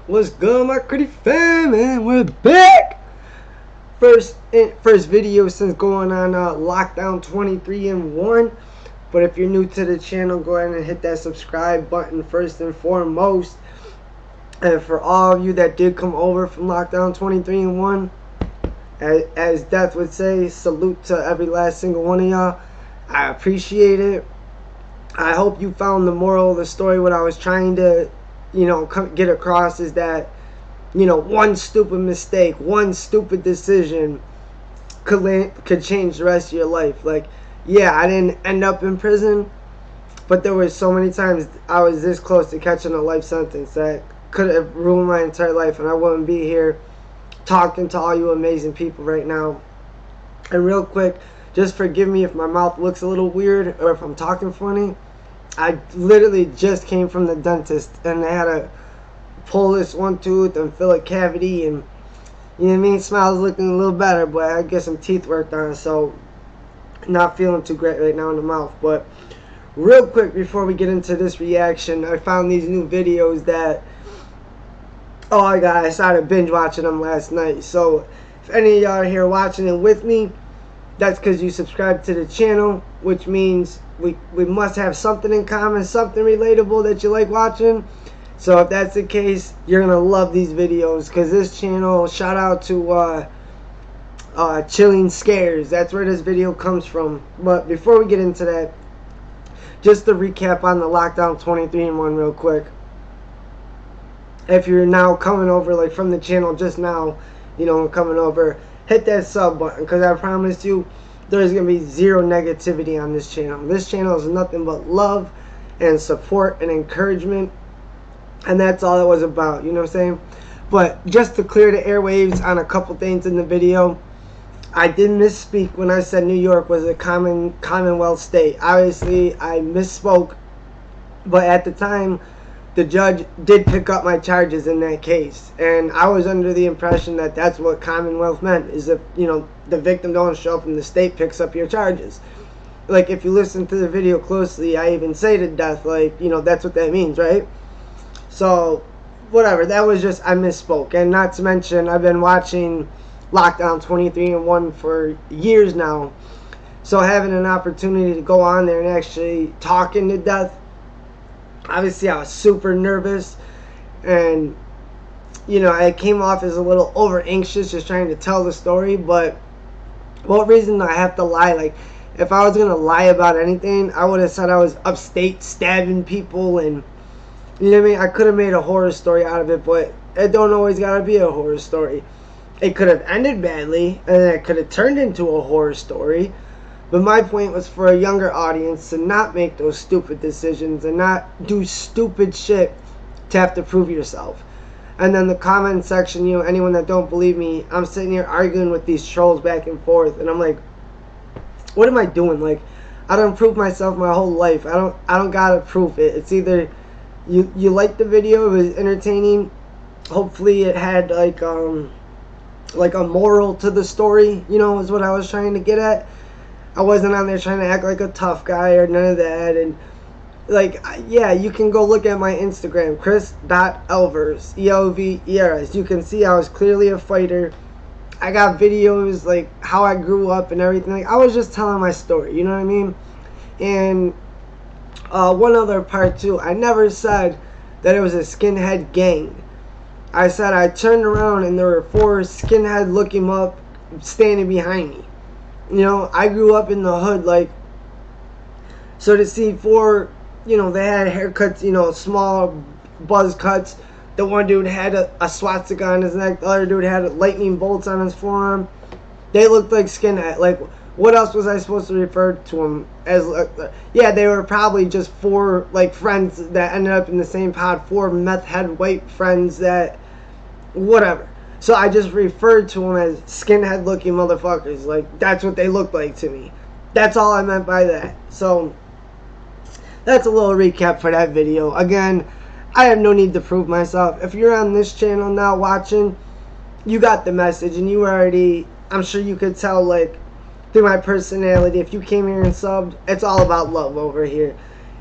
What's good, my pretty fam, man? We're back. First video since going on lockdown 23 and 1. But if you're new to the channel, go ahead and hit that subscribe button first and foremost. And for all of you that did come over from lockdown 23 and 1, as Death would say, salute to every last single one of y'all. I appreciate it. I hope you found the moral of the story. What I was trying to, get across is that, one stupid mistake, one stupid decision could change the rest of your life. Like, yeah, I didn't end up in prison, but there were so many times I was this close to catching a life sentence that could have ruined my entire life, and I wouldn't be here talking to all you amazing people right now. And real quick, just forgive me if my mouth looks a little weird or if I'm talking funny. I literally just came from the dentist and they had to pull this one tooth and fill a cavity, and you know what I mean? Smile's looking a little better, but I get some teeth worked on, so not feeling too great right now in the mouth. But real quick before we get into this reaction, I found these new videos that, oh my god, I started binge watching them last night. So if any of y'all are here watching it with me, that's because you subscribe to the channel, which means we must have something in common, something relatable that you like watching. So if that's the case, you're gonna love these videos, because this channel, shout out to Chilling Scares, that's where this video comes from. But before we get into that, just to recap on the lockdown 23 and 1 real quick. If you're now coming over, like from the channel just now, coming over, hit that sub button, because I promise you there's going to be zero negativity on this channel. This channel is nothing but love and support and encouragement, and that's all it was about, you know what I'm saying? But just to clear the airwaves on a couple things in the video, I did misspeak when I said New York was a Commonwealth state. Obviously I misspoke, but at the time the judge did pick up my charges in that case, and I was under the impression that that's what Commonwealth meant, is if, the victim don't show up and the state picks up your charges. Like, if you listen to the video closely, I even say to Death, like, that's what that means, right? So, whatever, that was just, I misspoke. And not to mention, I've been watching Lockdown 23 and 1 for years now, so having an opportunity to go on there and actually talking to Death, obviously I was super nervous, and I came off as a little over anxious just trying to tell the story. But what reason do I have to lie? Like, if I was gonna lie about anything, I would have said I was upstate stabbing people, and you know what I mean? I could have made a horror story out of it, but it don't always gotta be a horror story. It could have ended badly, and it could have turned into a horror story. But my point was for a younger audience to not make those stupid decisions and not do stupid shit to have to prove yourself. And then the comment section, anyone that don't believe me, I'm sitting here arguing with these trolls back and forth, and I'm like, what am I doing? Like, I don't prove myself my whole life. I don't gotta prove it. It's either you like the video, it was entertaining, hopefully it had like a moral to the story, is what I was trying to get at. I wasn't on there trying to act like a tough guy or none of that. And like, yeah, you can go look at my Instagram, chris.elvers, ELVERS. You can see I was clearly a fighter. I got videos like how I grew up and everything. Like, I was just telling my story, you know what I mean? And one other part too, I never said that it was a skinhead gang. I said I turned around and there were 4 skinhead looking up standing behind me. I grew up in the hood, like, so to see 4, they had haircuts, small buzz cuts. The one dude had a swastika on his neck. The other dude had lightning bolts on his forearm. They looked like skinhead. Like, what else was I supposed to refer to them as? Yeah, they were probably just 4, like, friends that ended up in the same pod. 4 meth head white friends that, whatever. So I just referred to them as skinhead looking motherfuckers. Like, that's what they looked like to me. That's all I meant by that. So that's a little recap for that video. Again, I have no need to prove myself. If you're on this channel now watching, you got the message, and you already, I'm sure you could tell, like, through my personality, if you came here and subbed, it's all about love over here.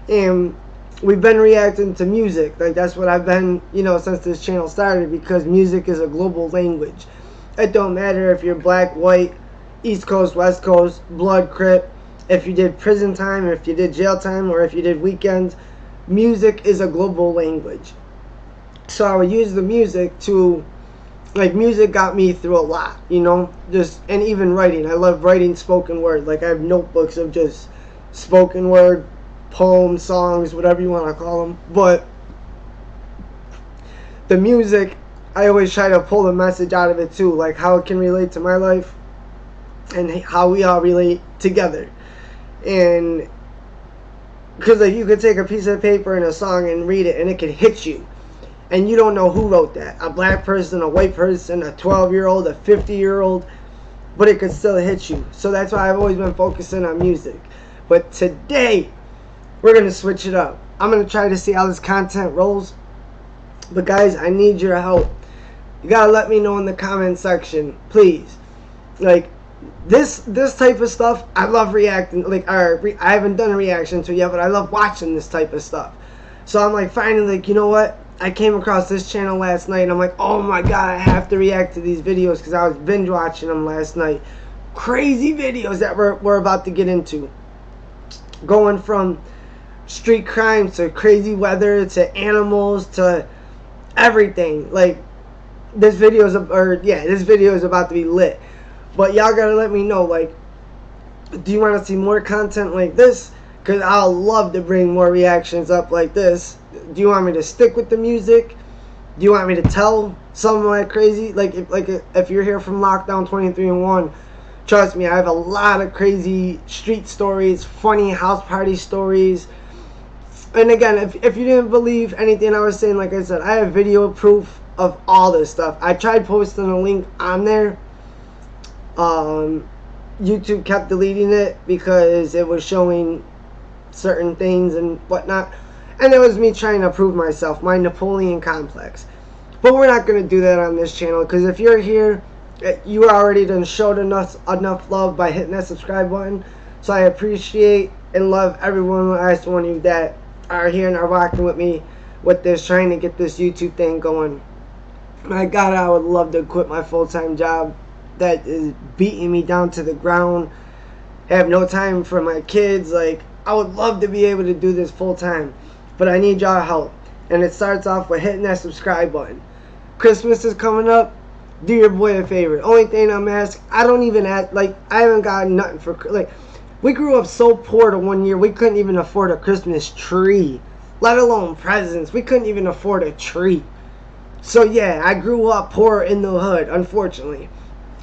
And we've been reacting to music. Like, that's what I've been, you know, since this channel started, because music is a global language. It don't matter if you're black, white, East Coast, West Coast, blood, crip, if you did prison time, if you did jail time, or if you did weekends. Music is a global language. So I would use the music to, like, music got me through a lot, you know, just, and even writing. I love writing spoken word. Like, I have notebooks of just spoken word, poems, songs, whatever you want to call them. But the music, I always try to pull a message out of it too, like how it can relate to my life and how we all relate together. And because, like, you could take a piece of paper and a song and read it and it could hit you, and you don't know who wrote that, a black person, a white person, a 12-year-old, a 50-year-old, but it could still hit you. So that's why I've always been focusing on music. But today we're going to switch it up. I'm going to try to see how this content rolls. But guys, I need your help. You got to let me know in the comment section, please. Like, this type of stuff, I love reacting. Like, I haven't done a reaction to it yet, but I love watching this type of stuff. So I'm like, finally, like, you know what? I came across this channel last night, and I'm like, oh my god, I have to react to these videos, because I was binge watching them last night. Crazy videos that we're about to get into. Going from street crime to crazy weather to animals to everything. Like, this video is about to be lit. But y'all gotta let me know, like, do you want to see more content like this? Because I'll love to bring more reactions up like this. Do you want me to stick with the music? Do you want me to tell something like crazy? Like if you're here from Lockdown 23-1, trust me, I have a lot of crazy street stories, funny house party stories. And again, if you didn't believe anything I was saying, like I said, I have video proof of all this stuff. I tried posting a link on there. YouTube kept deleting it because it was showing certain things and whatnot, and it was me trying to prove myself, my Napoleon complex. But we're not going to do that on this channel, because if you're here, you already done showed enough love by hitting that subscribe button. So I appreciate and love everyone, last one of you that are here and are rocking with me with this, trying to get this YouTube thing going. My god, I would love to quit my full-time job that is beating me down to the ground, have no time for my kids. Like, I would love to be able to do this full time, but I need y'all help. And it starts off with hitting that subscribe button. Christmas is coming up. Do your boy a favor. Only thing I'm asking, I don't even ask, like, I haven't gotten nothing for, like, we grew up so poor to one year we couldn't even afford a Christmas tree, let alone presents. We couldn't even afford a tree. So yeah, I grew up poor in the hood, unfortunately.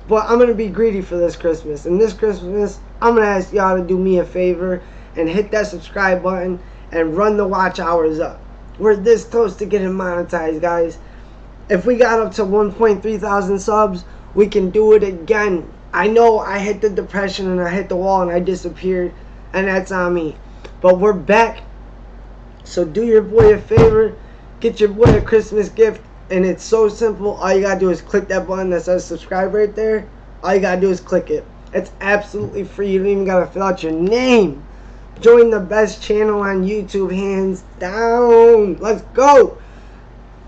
But I'm going to be greedy for this Christmas. And this Christmas, I'm going to ask y'all to do me a favor and hit that subscribe button and run the watch hours up. We're this close to getting monetized, guys. If we got up to 1.3 thousand subs, we can do it again. I know I hit the depression and I hit the wall and I disappeared, and that's on me. But we're back. So do your boy a favor. Get your boy a Christmas gift. And it's so simple. All you gotta do is click that button that says subscribe right there. All you gotta do is click it. It's absolutely free. You don't even gotta fill out your name. Join the best channel on YouTube, hands down. Let's go.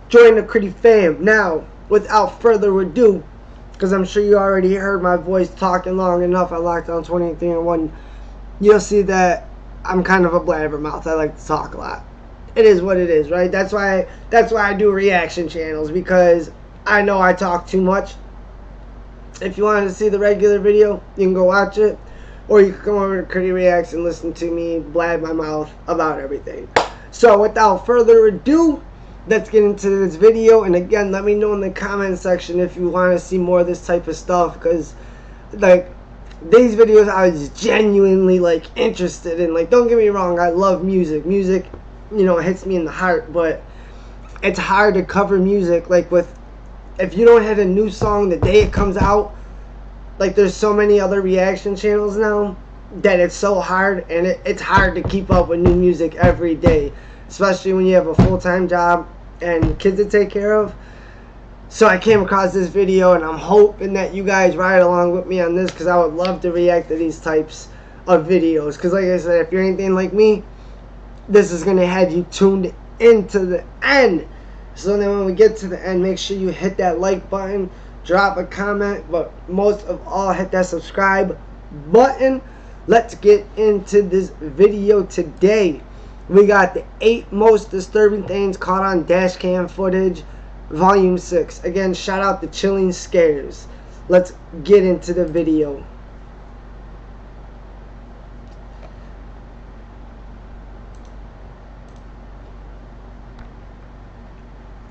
Join the Critty fam. Now, without further ado, because I'm sure you already heard my voice talking long enough at Lockdown 23-1, you'll see that I'm kind of a blabbermouth. I like to talk a lot. It is what it is, right? That's why I do reaction channels, because I know I talk too much. If you wanted to see the regular video, you can go watch it, or you can come over to Critty Reacts and listen to me blab my mouth about everything. So without further ado, let's get into this video. And again, let me know in the comment section if you want to see more of this type of stuff, because like these videos I was genuinely like interested in. Like, don't get me wrong, I love music. Music, you know, hits me in the heart, but it's hard to cover music. Like, with, if you don't hit a new song the day it comes out, like, there's so many other reaction channels now that it's so hard, and it's hard to keep up with new music every day, especially when you have a full-time job and kids to take care of. So I came across this video, and I'm hoping that you guys ride along with me on this, because I would love to react to these types of videos. Because like I said, if you're anything like me, this is going to have you tuned into the end. So then when we get to the end, make sure you hit that like button, drop a comment, but most of all, hit that subscribe button. Let's get into this video today. We got the 8 most disturbing things caught on Dashcam footage, volume 6. Again, shout out the Chilling Scares. Let's get into the video.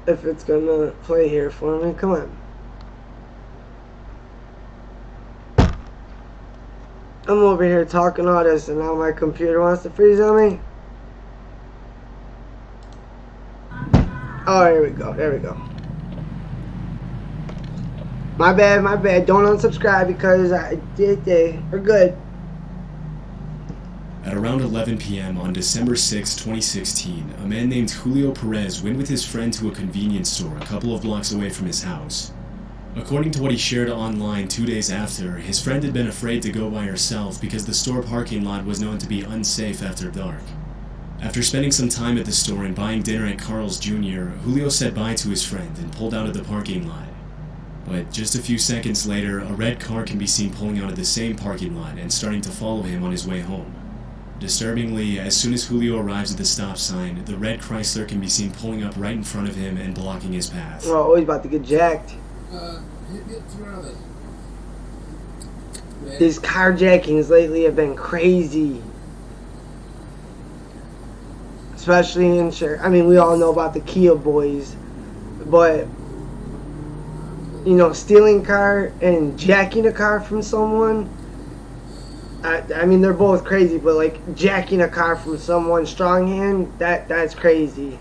If it's gonna play here for me, come on. I'm over here talking all this and now my computer wants to freeze on me. Oh, here we go, there we go. My bad, don't unsubscribe because I did, we're good. At around 11 p.m. on December 6, 2016, a man named Julio Perez went with his friend to a convenience store a couple of blocks away from his house. According to what he shared online 2 days after, his friend had been afraid to go by herself because the store parking lot was known to be unsafe after dark. After spending some time at the store and buying dinner at Carl's Jr., Julio said bye to his friend and pulled out of the parking lot. But just a few seconds later, a red car can be seen pulling out of the same parking lot and starting to follow him on his way home. Disturbingly, as soon as Julio arrives at the stop sign, the red Chrysler can be seen pulling up right in front of him and blocking his path. Oh, he's about to get jacked. These carjackings lately have been crazy. Especially in I mean, we all know about the Kia boys. But, you know, stealing a car and jacking a car from someone, I mean, they're both crazy, but like jacking a car from someone strong hand, that's crazy.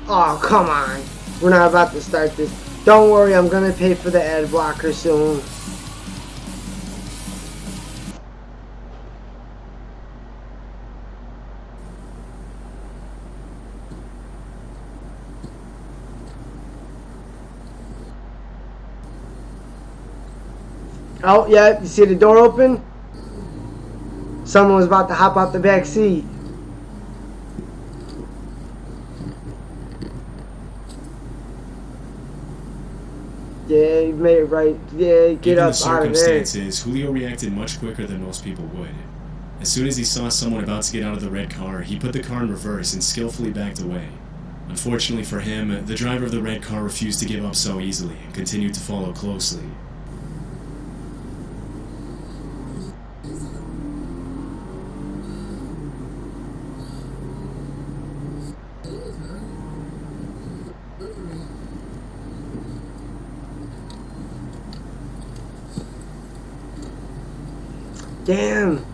Oh, come on. We're not about to start this. Don't worry, I'm gonna pay for the ad blocker soon. Oh, yeah, you see the door open? Someone was about to hop out the back seat. Yeah, you made it right. Yeah, get up out of there. Given the circumstances, Julio reacted much quicker than most people would. As soon as he saw someone about to get out of the red car, he put the car in reverse and skillfully backed away. Unfortunately for him, the driver of the red car refused to give up so easily and continued to follow closely. Damn,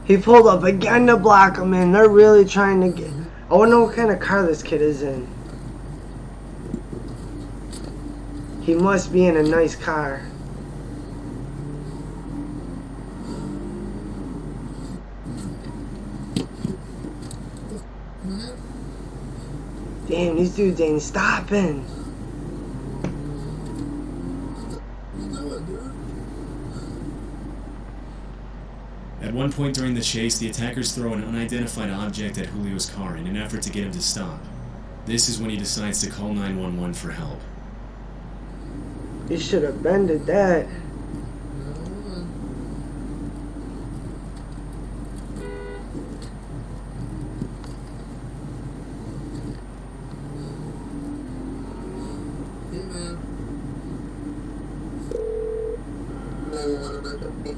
he pulled up again to block him, man. They're really trying to get. I wonder what kind of car this kid is in. He must be in a nice car. Damn, these dudes ain't stopping. At one point during the chase, the attackers throw an unidentified object at Julio's car in an effort to get him to stop. This is when he decides to call 911 for help. You should have bended that.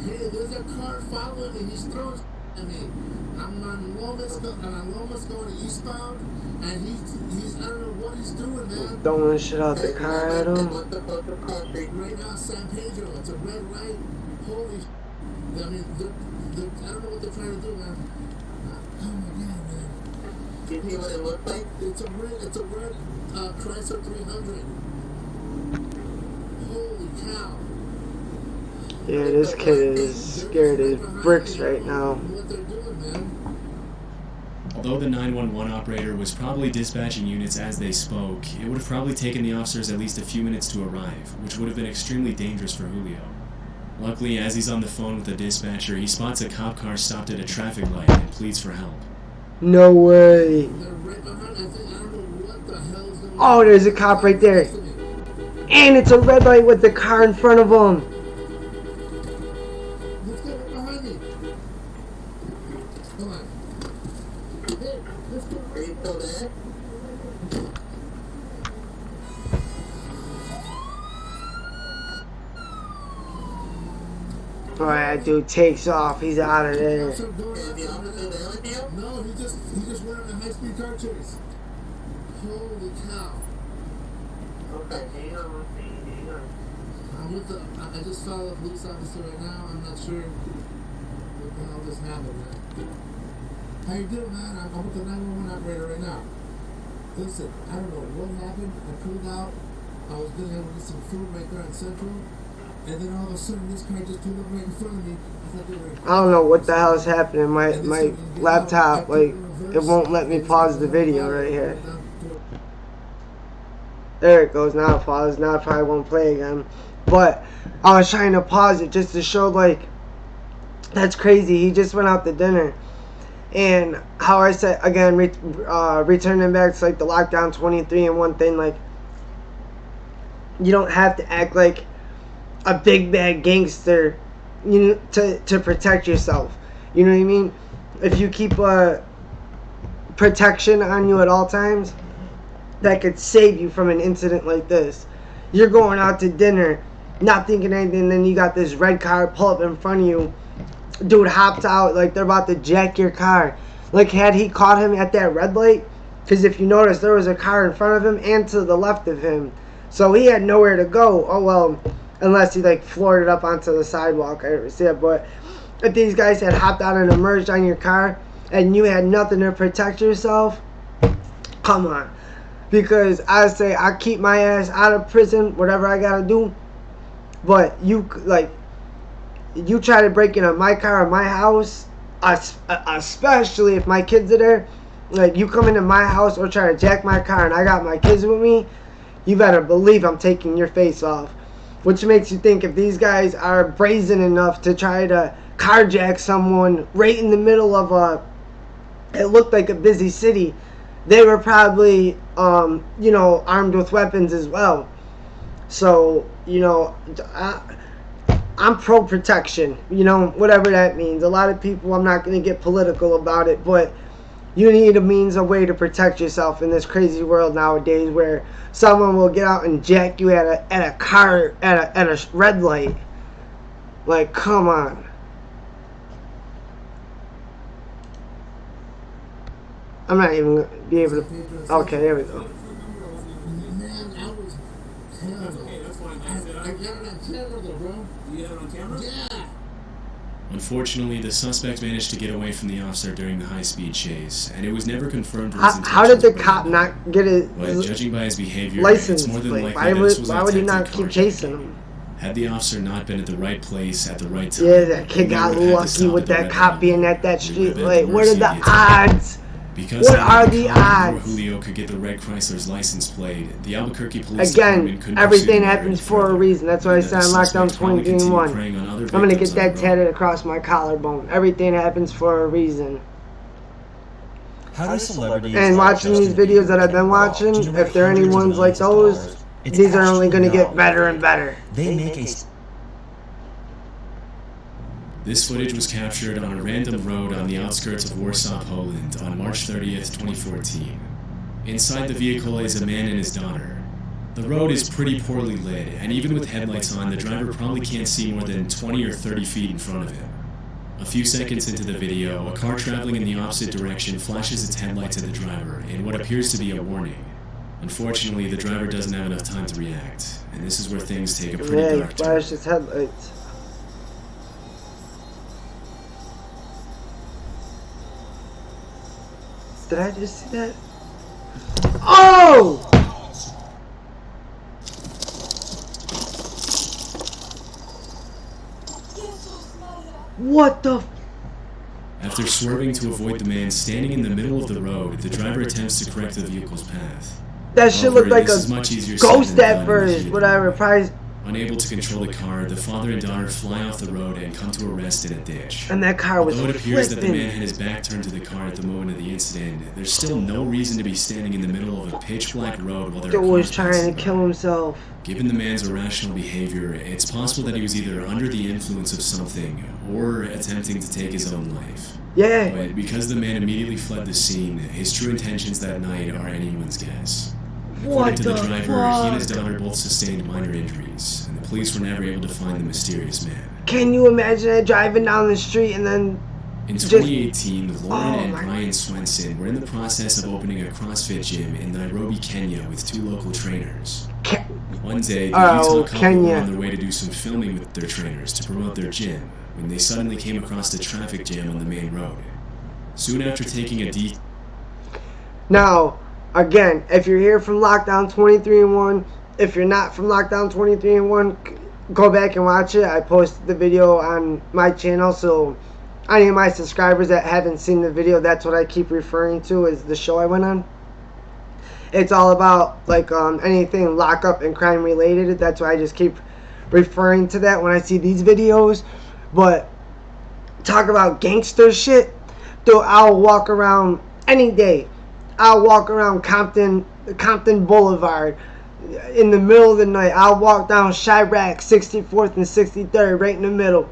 Hey, there's a car following me. He's throwing at me. I'm on Lomas going eastbound, and he's I don't know what he's doing, man. Throwing shit out the car at him. Right now, San Pedro. It's a red light. Holy I mean, I don't know what they're trying to do, man. Oh my God, man. Do you see what it looks like? It's a red Chrysler 300. Holy cow. Yeah, this kid is scared as bricks right now. Although the 911 operator was probably dispatching units as they spoke, it would have probably taken the officers at least a few minutes to arrive, which would have been extremely dangerous for Julio. Luckily, as he's on the phone with the dispatcher, he spots a cop car stopped at a traffic light and pleads for help. No way. They're right behind. I don't know what the hell is going on. Oh, there's a cop right there. And it's a red light with the car in front of him. Let's get right behind me. Come on. Hey, let's go. Are you still there? Alright, that dude takes off. He's out of there. Is the officer there with you? No, he just went on a high-speed car chase. Holy cow. Okay, hang on. I'm with the, I just saw a police officer right now. I'm not sure what the hell just happened, man. How you doing, man? I'm with the 911 operator right now. Listen, I don't know what happened. I pulled out. I was gonna have to get some food right there on Central. And then all of a sudden, this car just pulled up right in front of me. I thought they were... I don't know what the hell is happening. My laptop, like, it won't let me pause the video right here. There it goes. Now it paused. Now it probably won't play again. But I was trying to pause it just to show, like, that's crazy. He just went out to dinner. And how I said, again, returning back to, like, the lockdown 23 and one thing, like, you don't have to act like a big bad gangster, you know, to protect yourself. You know what I mean? If you keep protection on you at all times, that could save you from an incident like this. You're going out to dinner, not thinking anything, then you got this red car pull up in front of you. Dude hopped out like they're about to jack your car. Like, had he caught him at that red light? Because if you notice, there was a car in front of him and to the left of him. So he had nowhere to go. Oh, well, unless he, like, floored it up onto the sidewalk. I didn't see it. But if these guys had hopped out and emerged on your car and you had nothing to protect yourself, come on. Because I say I keep my ass out of prison, whatever I got to do. But you, like, you try to break into my car or my house, especially if my kids are there, like, you come into my house or try to jack my car and I got my kids with me, you better believe I'm taking your face off. Which makes you think if these guys are brazen enough to try to carjack someone right in the middle of it looked like a busy city, they were probably, you know, armed with weapons as well. So, you know, I'm pro-protection, you know, whatever that means. A lot of people, I'm not going to get political about it, but you need a means, a way to protect yourself in this crazy world nowadays where someone will get out and jack you at a car, at a red light. Like, come on. I'm not even going to be able to... Okay, there we go. Man, I was terrible. I got it on camera though, bro. You got it on camera? Yeah. Unfortunately, the suspect managed to get away from the officer during the high-speed chase, and it was never confirmed what his intentions how did the were. cop not get his But judging by his behavior, license it's more than plate? likely that this was Why would he an not attempted keep chasing him? Had the officer not been at the right place at the right time, Yeah, that kid he got would have had to lucky stop with at the that red cop light. being at that We street would have light. been at What the are the mercy of attack. odds? Because What he are had the been caught odds? before Julio could get the red Chrysler's license plate, the Albuquerque Police Again, Department couldn't pursue everything the matter happens any for a further, reason. That's why I and said the on lockdown suspect probably 23 and continued 1. preying on other I'm going to victims get on that the road. tatted across my collarbone. Everything happens for a reason. How do celebrities And watching these videos that I've been watching, if there are any ones like those, these are only going to get better and better. They make a This footage was captured on a random road on the outskirts of Warsaw, Poland on March 30th, 2014. Inside the vehicle is a man and his daughter. The road is pretty poorly lit, and even with headlights on, the driver probably can't see more than 20 or 30 feet in front of him. A few seconds into the video, a car traveling in the opposite direction flashes its headlights at the driver in what appears to be a warning. Unfortunately, the driver doesn't have enough time to react, and this is where things take a pretty Yeah, he dark turn. flashed his headlights. Did I just see that? Oh! What the f- After swerving to avoid the man standing in the middle of the road, the driver attempts to correct the vehicle's path. That shit However, looked like this is a much easier said ghost than done at in the first. heat of Whatever. the Probably. Unable to control the car, the father and daughter fly off the road and come to a rest in a ditch. And that car was Although it appears that the flipping. man had his back turned to the car at the moment of the incident, there's still no reason to be standing in the middle of a pitch-black road while there are Dude was cars trying passing to kill by. himself. Given the man's irrational behavior, it's possible that he was either under the influence of something or attempting to take his own life. Yeah. But because the man immediately fled the scene, his true intentions that night are anyone's guess. What According to the the driver, he and his fuck? daughter both sustained minor injuries, and the police were never able to find the mysterious man. Can you imagine that driving down the street and then In Just- 2018, Lauren Oh and my- Brian Swenson were in the process of opening a CrossFit gym in Nairobi, Kenya with 2 local trainers. Ke- One day, the Oh, Utah couple Kenya. were on their way to do some filming with their trainers to promote their gym when they suddenly came across a traffic jam on the main road. Soon after taking a Now, again, if you're here from Lockdown 23-1, if you're not from Lockdown 23-1, go back and watch it. I posted the video on my channel, so any of my subscribers that haven't seen the video, that's what I keep referring to as the show I went on. It's all about like anything lockup and crime related. That's why I just keep referring to that when I see these videos. But talk about gangster shit, dude, I'll walk around any day. I'll walk around Compton Boulevard in the middle of the night. I'll walk down Chirac, 64th and 63rd, right in the middle.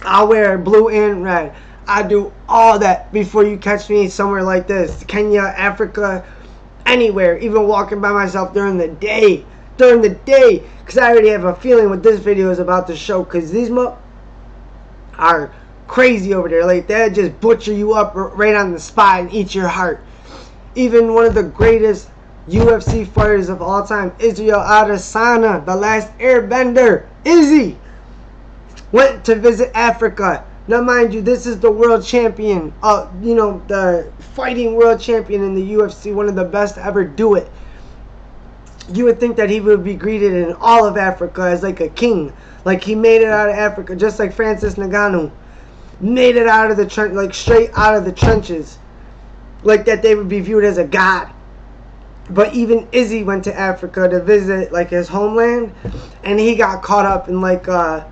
I'll wear blue and red. I do all that before you catch me somewhere like this. Kenya, Africa, anywhere. Even walking by myself during the day. Because I already have a feeling what this video is about to show. Because these are crazy over there. Like, they'll just butcher you up right on the spot and eat your heart. Even one of the greatest UFC fighters of all time, Israel Adesanya, the last airbender, Izzy, went to visit Africa. Now, mind you, this is the world champion, the fighting world champion in the UFC, one of the best to ever do it. You would think that he would be greeted in all of Africa as like a king. Like he made it out of Africa, just like Francis Ngannou made it out of the trench, like straight out of the trenches. Like that they would be viewed as a god. But even Izzy went to Africa to visit like his homeland, and he got caught up in like I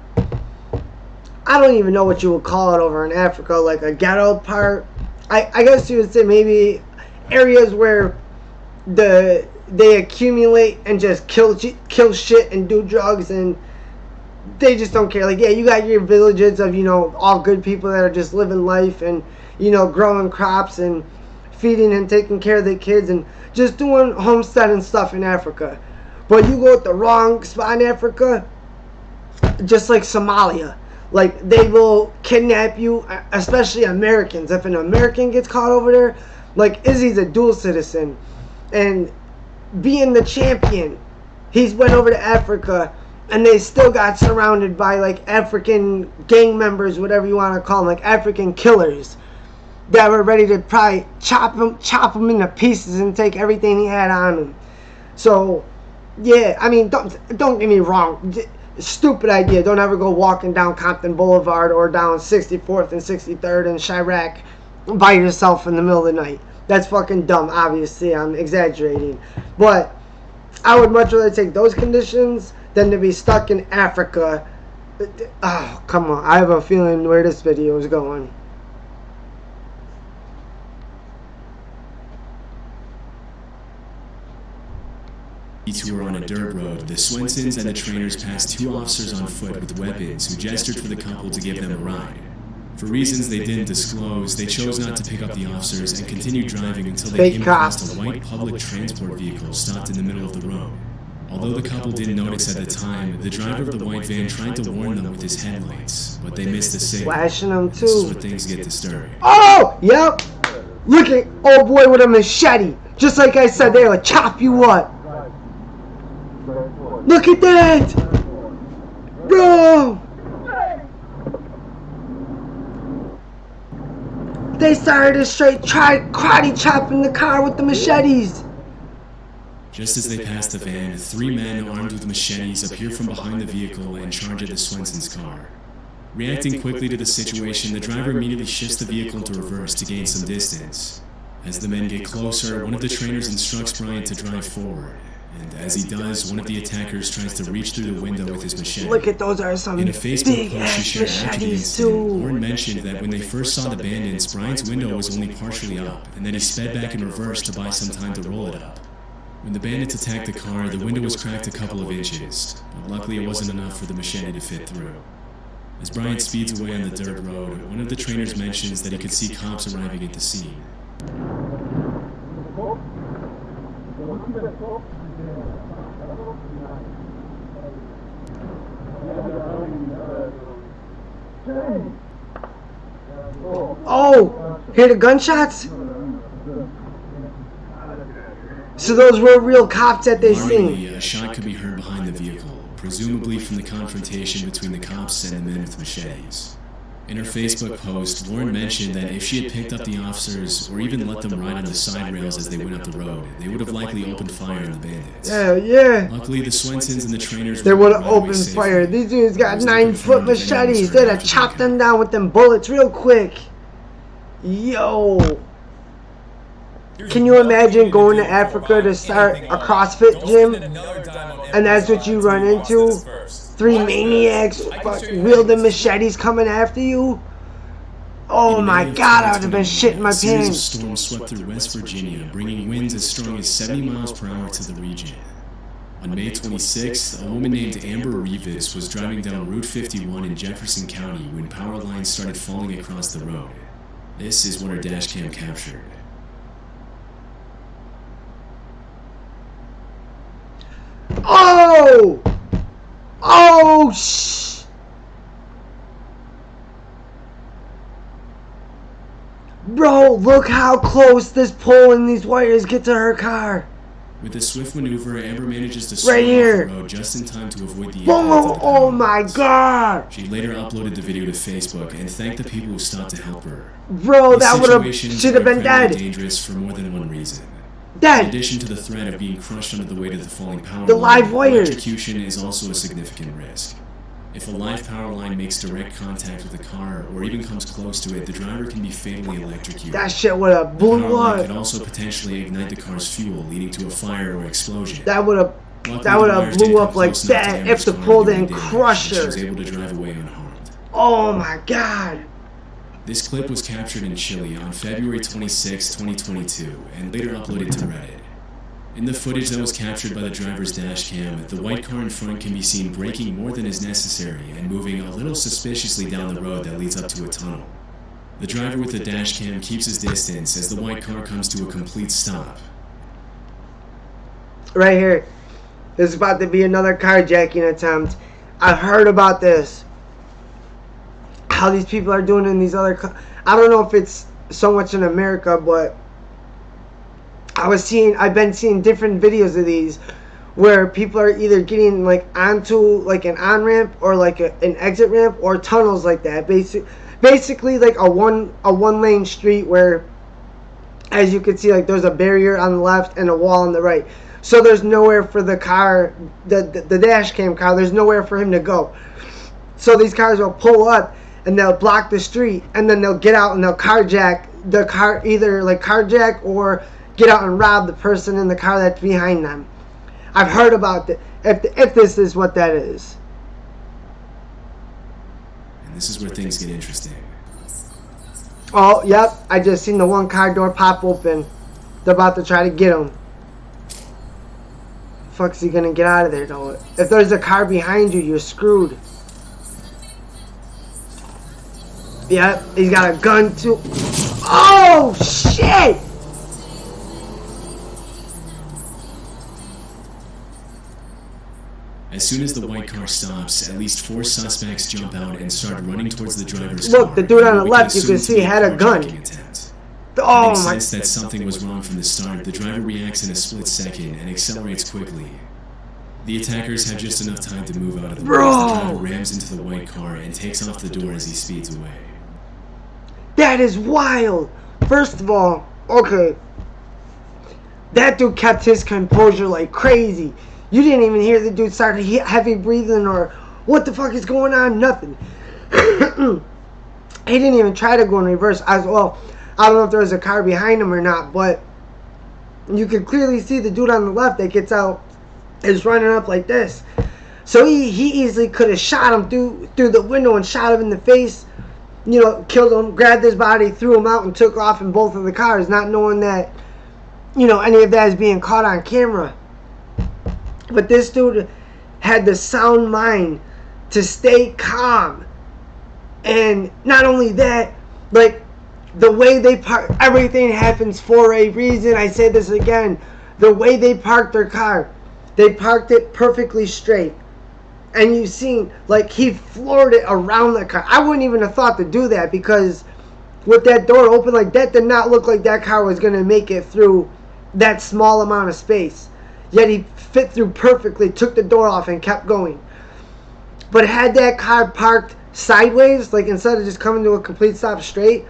don't even know what you would call it over in Africa, like a ghetto part. I guess you would say maybe areas where they accumulate and just kill shit and do drugs, and they just don't care. Like, yeah, you got your villages of, all good people that are just living life and, growing crops and feeding and taking care of their kids and just doing homestead and stuff in Africa. But you go at the wrong spot in Africa, just like Somalia. Like, they will kidnap you, especially Americans. If an American gets caught over there, like, Izzy's a dual citizen. And being the champion, he's went over to Africa, and they still got surrounded by, like, African gang members, whatever you want to call them, like African killers, that were ready to probably chop him into pieces and take everything he had on him. So, yeah, I mean, don't get me wrong. Stupid idea. Don't ever go walking down Compton Boulevard or down 64th and 63rd and Chirac by yourself in the middle of the night. That's fucking dumb, obviously. I'm exaggerating. But I would much rather take those conditions than to be stuck in Africa. Oh, come on. I have a feeling where this video is going. Who were on a dirt road, the Swensons and the trainers passed 2 officers on foot with weapons who gestured for the couple to give them a ride. For reasons they didn't disclose, they chose not to pick up the officers and continued driving until they came across a white public transport vehicle stopped in the middle of the road. Although the couple didn't notice at the time, the driver of the white van tried to warn them with his headlights, but they missed the signal. Flashing them This is too. where things get disturbing. Oh, yep. Look at old boy with a machete. Just like I said, they'll chop you up. Look at that! Bro! They started to straight try karate chopping the car with the machetes. Just as they passed the van, 3 men armed with machetes appear from behind the vehicle and charge at the Swenson's car. Reacting quickly to the situation, the driver immediately shifts the vehicle into reverse to gain some distance. As the men get closer, one of the trainers instructs Brian to drive forward, And as he does, one of the attackers tries to reach through the window with his machete. Look at those are some In a Facebook big post she ass shared after the machetes incident, too. Lauren mentioned that when they first saw the bandits, Brian's window was only partially up, and then he sped back in reverse to buy some time to roll it up. When the bandits attacked the car, the window was cracked a couple of inches, but luckily it wasn't enough for the machete to fit through. As Brian speeds away on the dirt road, one of the trainers mentions that he could see cops arriving at the scene. Oh, hear the gunshots? So those were real cops that they seen. Alarmingly, a shot could be heard behind the vehicle, presumably from the confrontation between the cops and the men with machetes. In her Facebook post, Lauren mentioned that if she had picked up the officers, or even let them ride on the side rails as they went up the road, they would have likely opened fire on the bandits. Yeah. Luckily, the Swensons and the trainers They would have ran away opened safely. fire. These dudes got It was 9-foot confirmed if anyone was machetes. hurt They'd have after the chopped them encounter. down with them bullets real quick. Yo. Can you imagine going to Africa to start a CrossFit gym? And that's what you run into? 3 maniacs wielding machetes coming after you? Oh my god, I would have been shitting my A series of pants. storms swept through West Virginia, bringing winds as strong as 70 miles per hour to the region. On May 26th, a woman named Amber Rivas was driving down Route 51 in Jefferson County when power lines started falling across the road. This is what her dashcam captured. Oh! Oh, shh! Bro, look how close this pole and these wires get to her car. With a swift maneuver, Amber manages to Right swerve here. off the road just in time to avoid the impact Boom! of the Oh power my lines. god! She later uploaded the video to Facebook and thanked the people who stopped to help her. Bro, These that would have situations should have are been incredibly dead. dangerous for more than one reason. In Dead! addition to the threat of being crushed under the weight of the falling power The line, live wires. electrocution is also a significant risk. If a live power line makes direct contact with a car or even comes close to it, the driver can be fatally electrocuted. That shit would have The blew power line could up. also potentially ignite the car's fuel, leading to a fire or explosion. That would have Luckily, that would the have wires blew didn't up come like close enough to that Amber's if the car pole to do any didn't damage, crush and she was her. able to drive away unharmed. Oh my god. This clip was captured in Chile on February 26, 2022, and later uploaded to Reddit. In the footage that was captured by the driver's dash cam, the white car in front can be seen braking more than is necessary and moving a little suspiciously down the road that leads up to a tunnel. The driver with the dash cam keeps his distance as the white car comes to a complete stop. Right here. There's about to be another carjacking attempt. I've heard about this. How these people are doing in these other I don't know if it's so much in America, but I've been seeing different videos of these where people are either getting like onto like an on-ramp or like an exit ramp or tunnels like that. Basically like a one lane street where, as you can see, like there's a barrier on the left and a wall on the right. So there's nowhere for the car, the dash cam car, there's nowhere for him to go. So these cars will pull up and they'll block the street, and then they'll get out and they'll carjack the car, either like carjack or get out and rob the person in the car that's behind them. I've heard about that. If this is what that is. And this is where things get interesting. Oh, yep. I just seen the one car door pop open. They're about to try to get him. Fuck's he gonna get out of there though? If there's a car behind you, you're screwed. Yep, he's got a gun too. Oh shit! As soon as the white car stops, at least 4 suspects jump out and start running towards the driver's car. Look, the dude on the What we left, you can assume to see, be a had a gun. carjacking attempt. Oh Having my! sensed that something was wrong from the start, the driver reacts in a split second and accelerates quickly. The attackers have just enough time to move out of the way as the driver rams into the white car and takes off the door as he speeds away. That is wild. First of all, okay, that dude kept his composure like crazy. You didn't even hear the dude start heavy breathing or what the fuck is going on. Nothing. He didn't even try to go in reverse. As well, I don't know if there was a car behind him or not, but you could clearly see the dude on the left that gets out is running up like this. So he easily could have shot him through the window and shot him in the face, you know, killed him, grabbed his body, threw him out, and took off in both of the cars, not knowing that, you know, any of that is being caught on camera. But this dude had the sound mind to stay calm. And not only that, like, the way they park, everything happens for a reason. I say this again. The way they parked their car, they parked it perfectly straight. And you've seen, like, he floored it around the car. I wouldn't even have thought to do that, because with that door open like that, did not look like that car was going to make it through that small amount of space. Yet he fit through perfectly, took the door off, and kept going. But had that car parked sideways, like instead of just coming to a complete stop straight,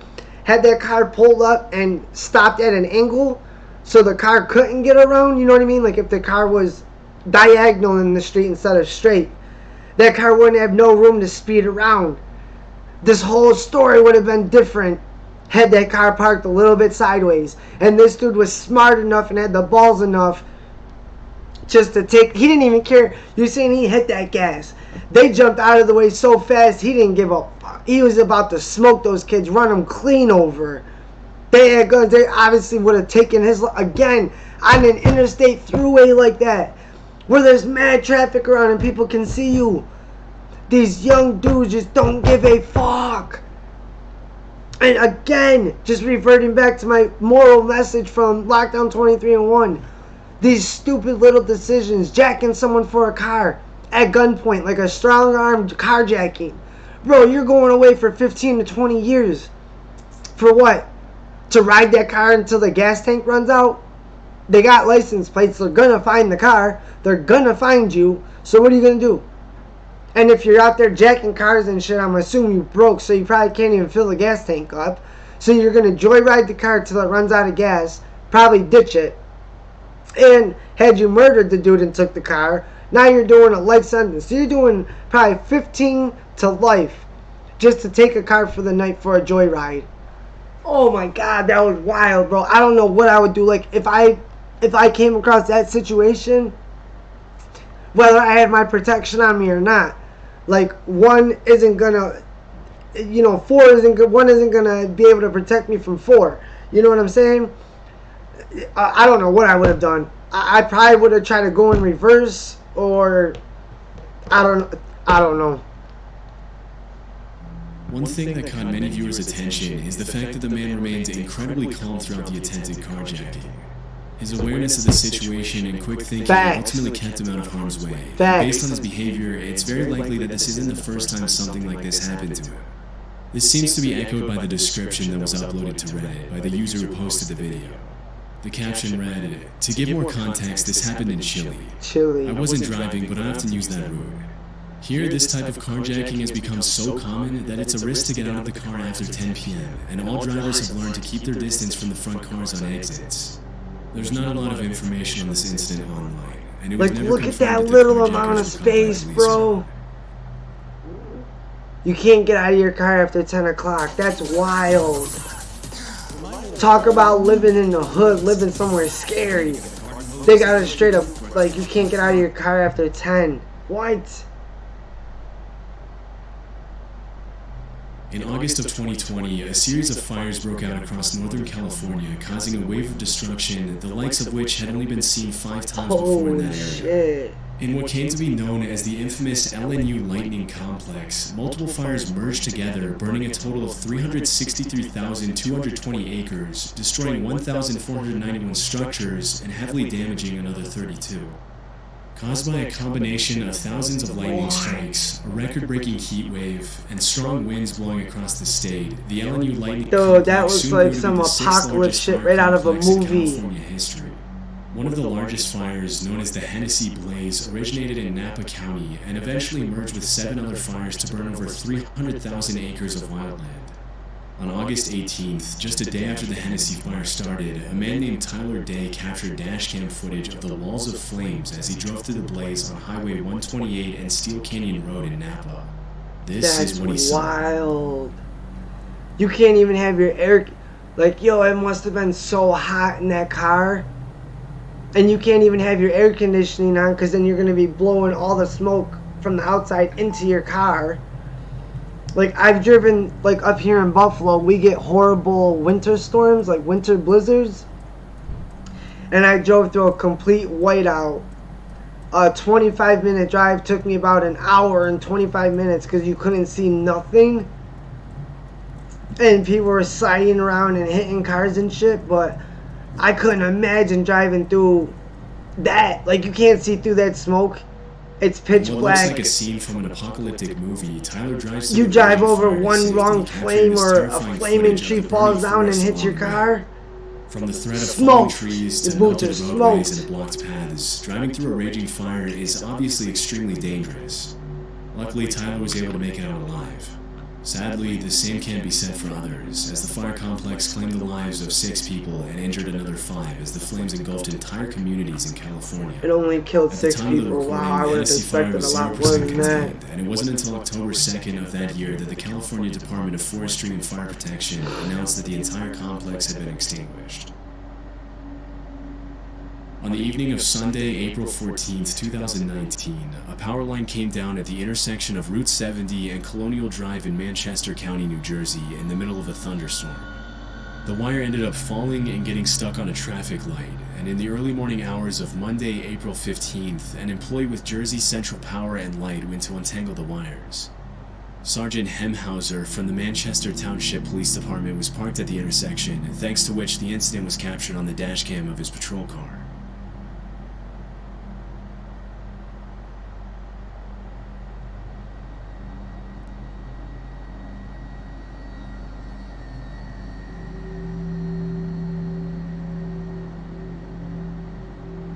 had that car pulled up and stopped at an angle so the car couldn't get around, you know what I mean? Like if the car was diagonal in the street instead of straight, that car wouldn't have no room to speed around. This whole story would have been different had that car parked a little bit sideways. And this dude was smart enough and had the balls enough just to take, he didn't even care. You're saying he hit that gas. They jumped out of the way so fast, he didn't give a fuck. He was about to smoke those kids, run them clean over. They had guns. They obviously would have taken his, again, on an interstate throughway like that, where there's mad traffic around and people can see you. These young dudes just don't give a fuck. And again, just reverting back to my moral message from Lockdown 23 and 1. These stupid little decisions, jacking someone for a car at gunpoint, like a strong-armed carjacking. Bro, you're going away for 15 to 20 years. For what? To ride that car until the gas tank runs out? They got license plates. They're going to find the car. They're going to find you. So what are you going to do? And if you're out there jacking cars and shit, I'm assuming you broke, so you probably can't even fill the gas tank up. So you're going to joyride the car till it runs out of gas, probably ditch it. And had you murdered the dude and took the car, now you're doing a life sentence. So you're doing probably 15 to life just to take a car for the night for a joyride. Oh my God, that was wild, bro. I don't know what I would do. Like, if I came across that situation, whether I had my protection on me or not, like, one isn't gonna, you know, one isn't gonna be able to protect me from four. You know what I'm saying? I don't know what I would have done. I probably would have tried to go in reverse, or I don't know. One thing that caught many viewers' attention is the fact that the man remained incredibly calm throughout the attempted carjacking. His awareness of the situation and quick thinking ultimately kept him out of harm's way. Based on his behavior, it's very likely that this isn't the first time something like this happened to him. This seems to be echoed by the description that was uploaded to Reddit by the user who posted the video. The caption read, "To give more context, this happened in Chile. I wasn't driving, but I often use that route. Here, this type of carjacking has become so common that it's a risk to get out of the car after 10 p.m., and all drivers have learned to keep their distance from the front cars on exits. There's not a lot of information on this incident online, and it was never look at that little amount of space, bro. You can't get out of your car after 10 o'clock. That's wild. Talk about living in the hood, living somewhere scary. They got it straight up, like, you can't get out of your car after 10. What? In August of 2020, a series of fires broke out across Northern California, causing a wave of destruction, the likes of which had only been seen 5 times before in that area. Shit. In what came to be known as the infamous LNU Lightning Complex, multiple fires merged together, burning a total of 363,220 acres, destroying 1,491 structures, and heavily damaging another 32. Caused by a combination of thousands of lightning strikes, a record-breaking heat wave, and strong winds blowing across the state, the LNU Lightning Dude, that Complex was soon like grew to some be the 6th apocalypse largest shit fire right out of a complex in movie. California history. One of the largest fires, known as the Hennessy Blaze, originated in Napa County and eventually merged with 7 other fires to burn over 300,000 acres of wildland. On August 18th, just a day after the Hennessy fire started, a man named Tyler Day captured dashcam footage of the walls of flames as he drove through the blaze on Highway 128 and Steel Canyon Road in Napa. This is what he saw. That's wild. You can't even have your air... Like, yo, it must have been so hot in that car. and you can't even have your air conditioning on because then you're going to be blowing all the smoke from the outside into your car. Like, I've driven, like, up here in Buffalo, we get horrible winter storms, like winter blizzards, and I drove through a complete whiteout. A 25-minute drive took me about an hour and 25 minutes because you couldn't see nothing, and people were sliding around and hitting cars and shit. But I couldn't imagine driving through that. Like, you can't see through that smoke. It's pitch What black. looks like a scene from an apocalyptic movie, Tyler drives. You drive over one wrong flame, or a flaming tree falls down and hits your car. From the threat of Smoke. falling trees His to boots melted are roadways smoked. and blocked paths, driving through a raging fire is obviously extremely dangerous. Luckily, Tyler was able to make it out alive. Sadly, the same can't be said for others, as the fire complex claimed the lives of 6 people and injured another 5 as the flames engulfed entire communities in California. It only killed At the 6 time of the people. recording, Wow, I the would have Hennessy fire expected was a lot 0% more than that. contained, and it wasn't until October 2nd of that year that the California Department of Forestry and Fire Protection announced that the entire complex had been extinguished. On the evening of Sunday, April 14, 2019, a power line came down at the intersection of Route 70 and Colonial Drive in Manchester County, New Jersey, in the middle of a thunderstorm. The wire ended up falling and getting stuck on a traffic light, and in the early morning hours of Monday, April 15th, an employee with Jersey Central Power and Light went to untangle the wires. Sergeant Hemhauser from the Manchester Township Police Department was parked at the intersection, thanks to which the incident was captured on the dashcam of his patrol car.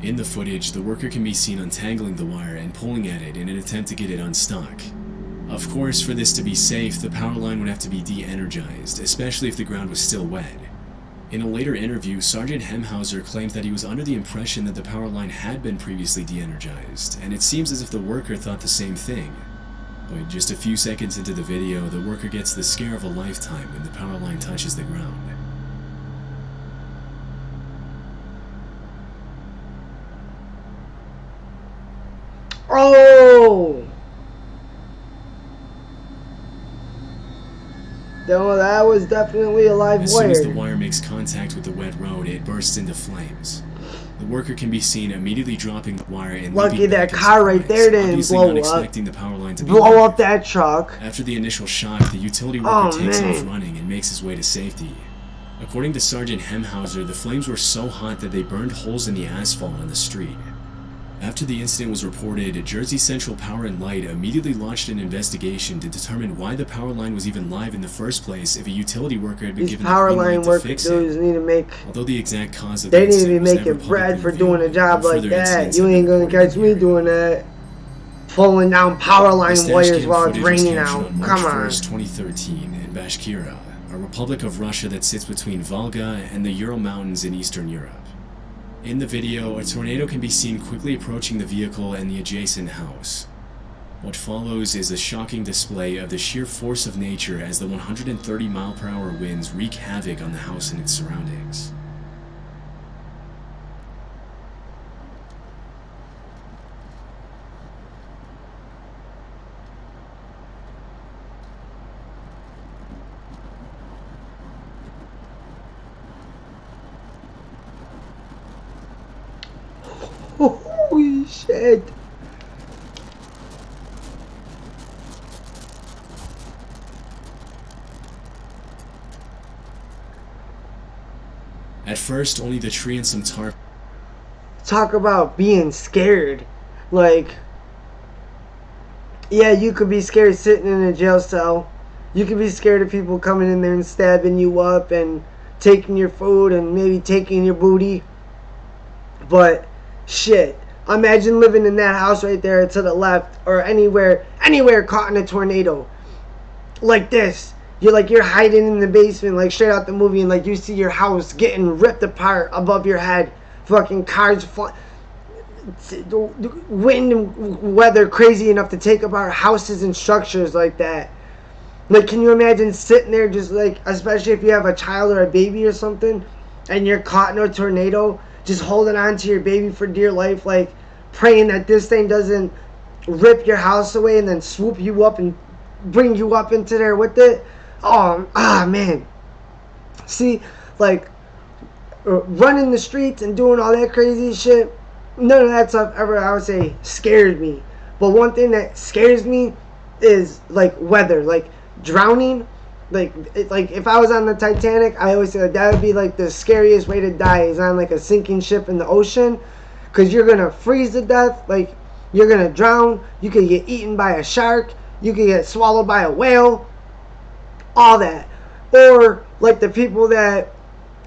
In the footage, the worker can be seen untangling the wire and pulling at it in an attempt to get it unstuck. Of course, for this to be safe, the power line would have to be de-energized, especially if the ground was still wet. In a later interview, Sergeant Hemhauser claimed that he was under the impression that the power line had been previously de-energized, and it seems as if the worker thought the same thing. But just a few seconds into the video, the worker gets the scare of a lifetime when the power line touches the ground. Oh! No, that was definitely a live As soon as the wire. wire makes contact with the wet road, it bursts into flames. The worker can be seen immediately dropping the wire and Lucky leaping that back in car right surprise, there didn't obviously blow not up. expecting the power line to be Blow lit. up that truck. After the initial shock, the utility worker Oh, takes man. off running and makes his way to safety. According to Sergeant Hemhauser, the flames were so hot that they burned holes in the asphalt on the street. After the incident was reported, Jersey Central Power and Light immediately launched an investigation to determine why the power line was even live in the first place if a utility worker had been These given power the green line light to work fix dudes it. need to make. Although the exact cause of They the need to be incident was making never bread for publicly doing a revealed, job and like further that. incidents You have ain't been gonna reported catch in me the area. doing that. Pulling down power line This wires dashcam while it's footage was raining captured out. on March Come on. 1st, 2013 in Bashkira, a republic of Russia that sits between Volga and the Ural Mountains in Eastern Europe. In the video, a tornado can be seen quickly approaching the vehicle and the adjacent house. What follows is a shocking display of the sheer force of nature as the 130-mile-per-hour winds wreak havoc on the house and its surroundings. Holy shit. At first, only the tree and some tarp. Talk about being scared. Like, yeah, you could be scared sitting in a jail cell. You could be scared of people coming in there and stabbing you up and taking your food and maybe taking your booty. But shit, imagine living in that house right there to the left, or anywhere caught in a tornado like this. You're hiding in the basement, like straight out the movie, and like you see your house getting ripped apart above your head. Fucking cars wind and weather crazy enough to take apart houses and structures like that. Like, can you imagine sitting there just like, especially if you have a child or a baby or something, and you're caught in a tornado, just holding on to your baby for dear life, like praying that this thing doesn't rip your house away and then swoop you up and bring you up into there with it. Man. See, like, running the streets and doing all that crazy shit, none of that stuff ever, I would say, scared me. But one thing that scares me is, like, weather. Like, drowning. Like if I was on the Titanic, I always say that would be, like, the scariest way to die is on, like, a sinking ship in the ocean. Because you're going to freeze to death. Like, you're going to drown. You could get eaten by a shark. You could get swallowed by a whale. All that. Or, like, the people that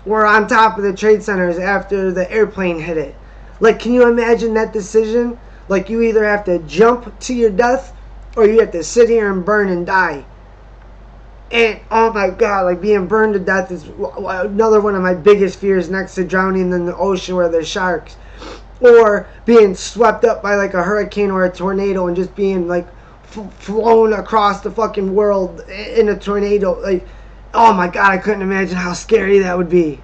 were on top of the trade centers after the airplane hit it. Like, can you imagine that decision? Like, you either have to jump to your death or you have to sit here and burn and die. And, oh my God, like, being burned to death is another one of my biggest fears next to drowning in the ocean where there's sharks. Or being swept up by, like, a hurricane or a tornado and just being, like, flown across the fucking world in a tornado. Like, oh my God, I couldn't imagine how scary that would be.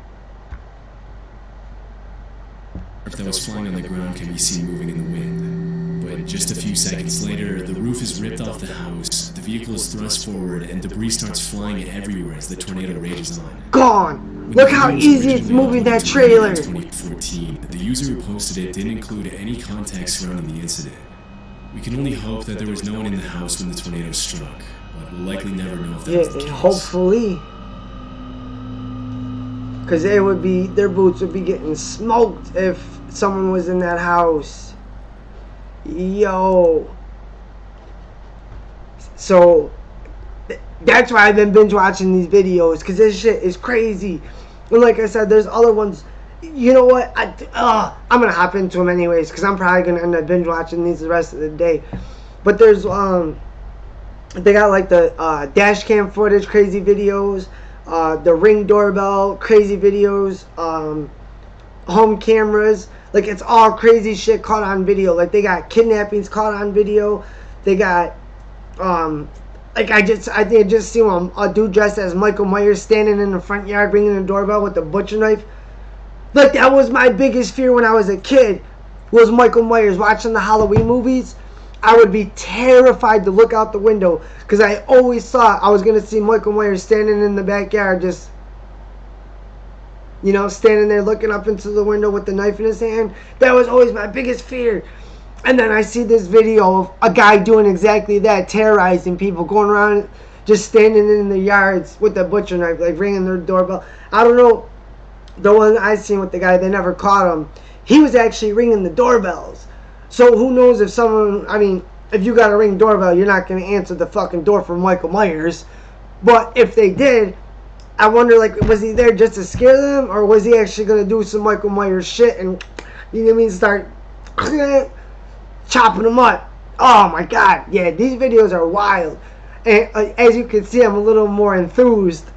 That was flying on the ground can be seen moving in the wind. But just a few seconds later, the roof is ripped off the house, the vehicle is thrust forward, and debris starts flying everywhere as the tornado rages on. Gone! Look how easy it's moving that trailer! In 2014, the user who posted it didn't include any context surrounding the incident. We can only hope that there was no one in the house when the tornado struck, but we'll likely never know if that was the case. Hopefully. Because their boots would be getting smoked if someone was in that house. Yo. So, that's why I've been binge watching these videos, because this shit is crazy. And like I said, there's other ones. You know what? I'm going to hop into them anyways, because I'm probably going to end up binge watching these the rest of the day. But there's, they got like the Dashcam footage, crazy videos. The Ring doorbell, crazy videos. Home cameras. Like, it's all crazy shit caught on video. Like, they got kidnappings caught on video. They got, like, I think I just seen a dude dressed as Michael Myers standing in the front yard ringing the doorbell with a butcher knife. Like, that was my biggest fear when I was a kid, was Michael Myers. Watching the Halloween movies, I would be terrified to look out the window, because I always thought I was going to see Michael Myers standing in the backyard just, you know, standing there looking up into the window with the knife in his hand. That was always my biggest fear. And then I see this video of a guy doing exactly that, terrorizing people, going around just standing in the yards with the butcher knife, like ringing their doorbell. I don't know, the one I seen with the guy, they never caught him. He was actually ringing the doorbells. So who knows if someone, I mean, if you got a ring doorbell, you're not going to answer the fucking door for Michael Myers. But if they did, I wonder, like, was he there just to scare them? Or was he actually going to do some Michael Myers shit and, you know what I mean, start chopping them up? Oh my God. Yeah, these videos are wild. And as you can see, I'm a little more enthused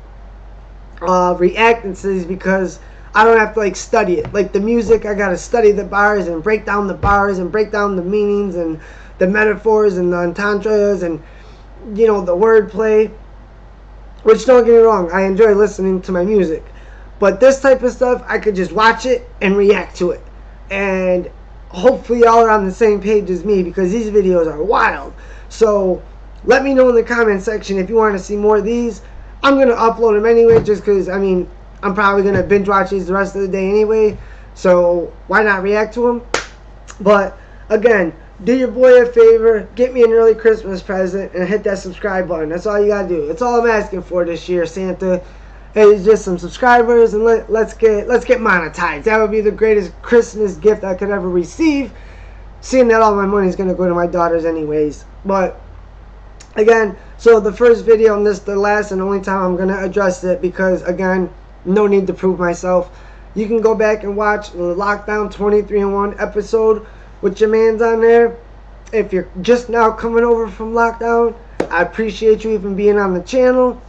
reacting to these, because I don't have to, like, study it. Like, the music, I got to study the bars and break down the bars and break down the meanings and the metaphors and the entendres and, you know, the wordplay. Which, don't get me wrong, I enjoy listening to my music. But this type of stuff, I could just watch it and react to it. And hopefully y'all are on the same page as me, because these videos are wild. So, let me know in the comment section if you want to see more of these. I'm going to upload them anyway, just because, I mean, I'm probably going to binge watch these the rest of the day anyway. So, why not react to them? But, again, do your boy a favor, get me an early Christmas present, and hit that subscribe button. That's all you gotta do. That's all I'm asking for this year, Santa. It's just some subscribers, and let's get monetized. That would be the greatest Christmas gift I could ever receive, seeing that all my money is gonna go to my daughters anyways. But again, so the first video, and this the last and only time I'm gonna address it, because again, no need to prove myself. You can go back and watch the Lockdown 23-in-1 episode with your man's on there. If you're just now coming over from lockdown, I appreciate you even being on the channel.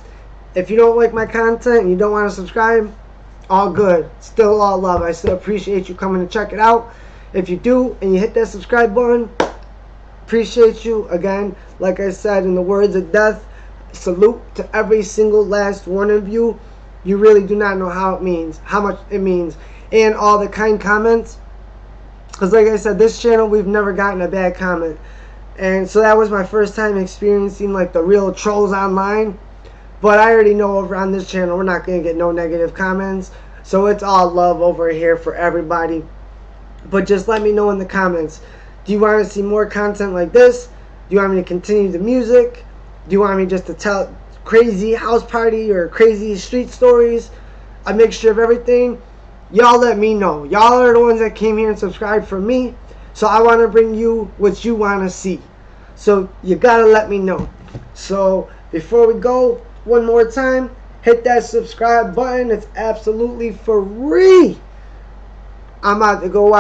If you don't like my content and you don't want to subscribe, all good. Still all love. I still appreciate you coming to check it out. If you do and you hit that subscribe button, appreciate you. Again, like I said, in the words of death, salute to every single last one of you. You really do not know how much it means. and all the kind comments. Because like I said, this channel, we've never gotten a bad comment. And so that was my first time experiencing like the real trolls online. But I already know over on this channel, we're not going to get no negative comments. So it's all love over here for everybody. But just let me know in the comments. Do you want to see more content like this? Do you want me to continue the music? Do you want me just to tell crazy house party or crazy street stories? A mixture of everything? Y'all let me know. Y'all are the ones that came here and subscribed for me. So I want to bring you what you want to see. So you got to let me know. So before we go, one more time, hit that subscribe button. It's absolutely free. I'm about to go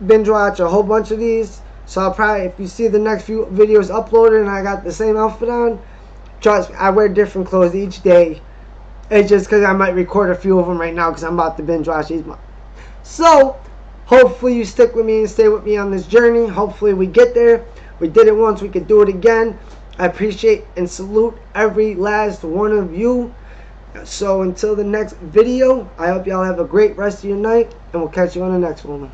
binge watch a whole bunch of these. So I'll probably, if you see the next few videos uploaded and I got the same outfit on, trust me, I wear different clothes each day. It's just because I might record a few of them right now because I'm about to binge watch these. So hopefully you stick with me and stay with me on this journey. Hopefully we get there. We did it once, we could do it again. I appreciate and salute every last one of you. So until the next video, I hope y'all have a great rest of your night, and we'll catch you on the next one.